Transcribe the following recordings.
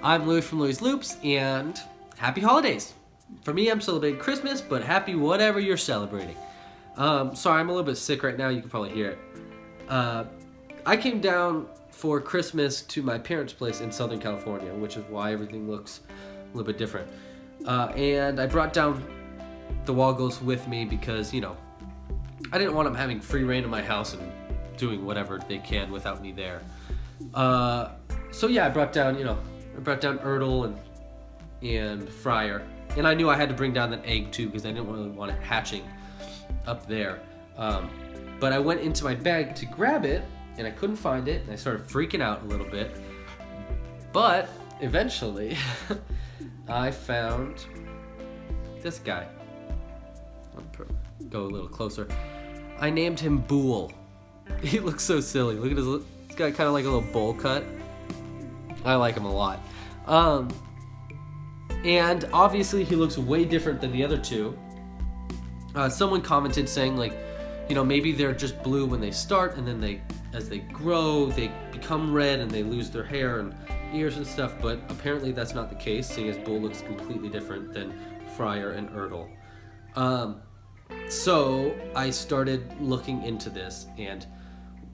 I'm Louis from louies.loops, and happy holidays. For me, I'm celebrating Christmas, but happy whatever you're celebrating. Sorry, I'm a little bit sick right now. You can probably hear it. I came down for Christmas to my parents' place in Southern California, which is why everything looks a little bit different. And I brought down the Woggles with me because, you know, I didn't want them having free reign in my house and doing whatever they can without me there. So yeah, I brought down Erdl and Fryer, and I knew I had to bring down that egg too because I didn't really want it hatching up there. But I went into my bag to grab it, and I couldn't find it, and I started freaking out a little bit. But eventually, I found this guy. I'll go a little closer. I named him Bool. He looks so silly. Look at he's got kind of like a little bowl cut. I like him a lot. And obviously he looks way different than the other two. Someone commented saying, like, you know, maybe they're just blue when they start, and then as they grow, they become red and they lose their hair and ears and stuff, but apparently that's not the case, seeing as Bool looks completely different than Fryer and Erdl. So I started looking into this and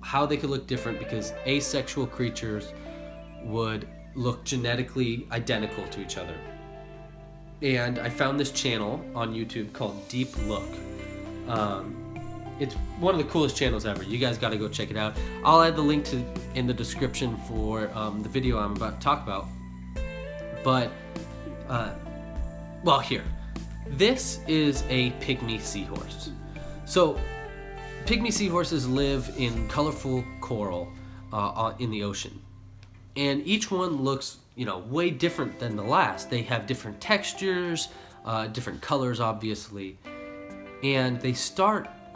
how they could look different, because asexual creatures would look genetically identical to each other. And I found this channel on YouTube called Deep Look. It's one of the coolest channels ever. You guys got to go check it out. I'll add the link in the description for the video I'm about to talk about. But, well, here. This is a Pygmy Seahorse. So, Pygmy Seahorses live in colorful coral in the ocean. And each one looks, you know, way different than the last. They have different textures, different colors, obviously. And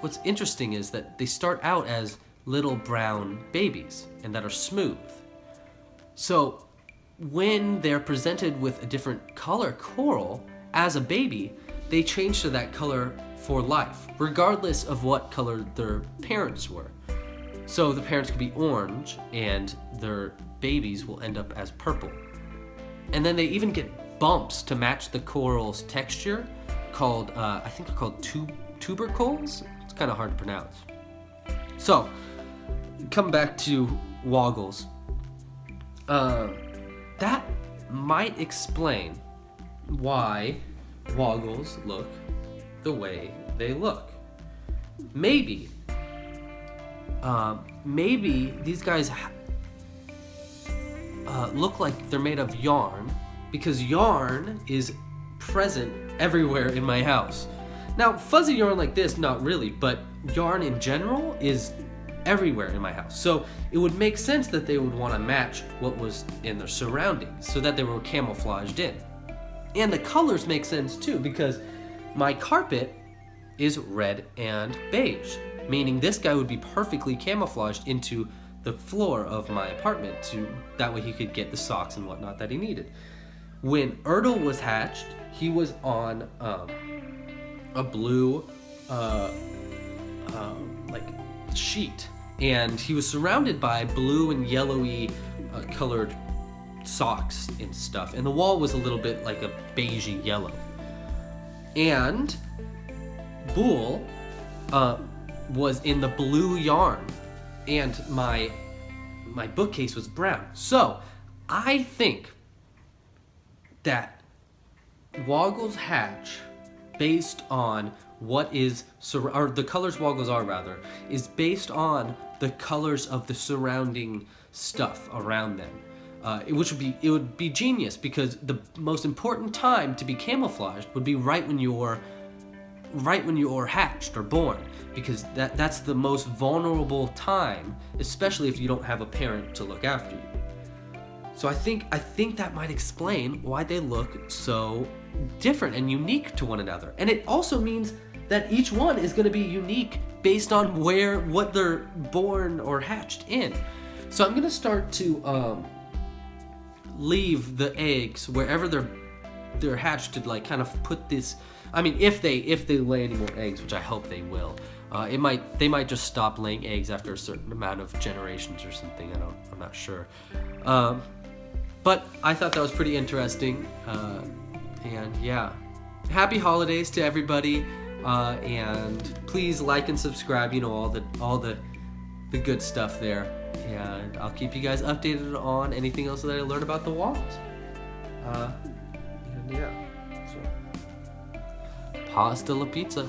what's interesting is that they start out as little brown babies and that are smooth. So when they're presented with a different color coral as a baby, they change to that color for life, regardless of what color their parents were. So the parents could be orange and their babies will end up as purple. And then they even get bumps to match the coral's texture called, I think they're called tubercles. It's kind of hard to pronounce. So, come back to Woggles. That might explain why Woggles look the way they look. Maybe these guys look like they're made of yarn, because yarn is present everywhere in my house. Now, fuzzy yarn like this, not really, but yarn in general is everywhere in my house. So it would make sense that they would want to match what was in their surroundings so that they were camouflaged in. And the colors make sense too, because my carpet is red and beige, meaning this guy would be perfectly camouflaged into the floor of my apartment, that way he could get the socks and whatnot that he needed. When Erdl was hatched, he was on a blue like sheet, and he was surrounded by blue and yellowy colored socks and stuff, and the wall was a little bit like a beigey yellow. And Bool was in the blue yarn, and my bookcase was brown. So I think that Woggles hatch based on or the colors Woggles are rather, is based on the colors of the surrounding stuff around them. It would be genius, because the most important time to be camouflaged would be right when you're hatched or born, because that's the most vulnerable time, especially if you don't have a parent to look after you. So I think that might explain why they look so different and unique to one another. And it also means that each one is going to be unique based on what they're born or hatched in. So I'm going to start to leave the eggs wherever they're hatched, to like kind of put this. I mean, if they lay any more eggs, which I hope they will. They might just stop laying eggs after a certain amount of generations or something. I'm not sure. But I thought that was pretty interesting. And yeah, happy holidays to everybody. And please like and subscribe, you know, all the good stuff there. And I'll keep you guys updated on anything else that I learn about the Woggles. And yeah, so pasta la pizza.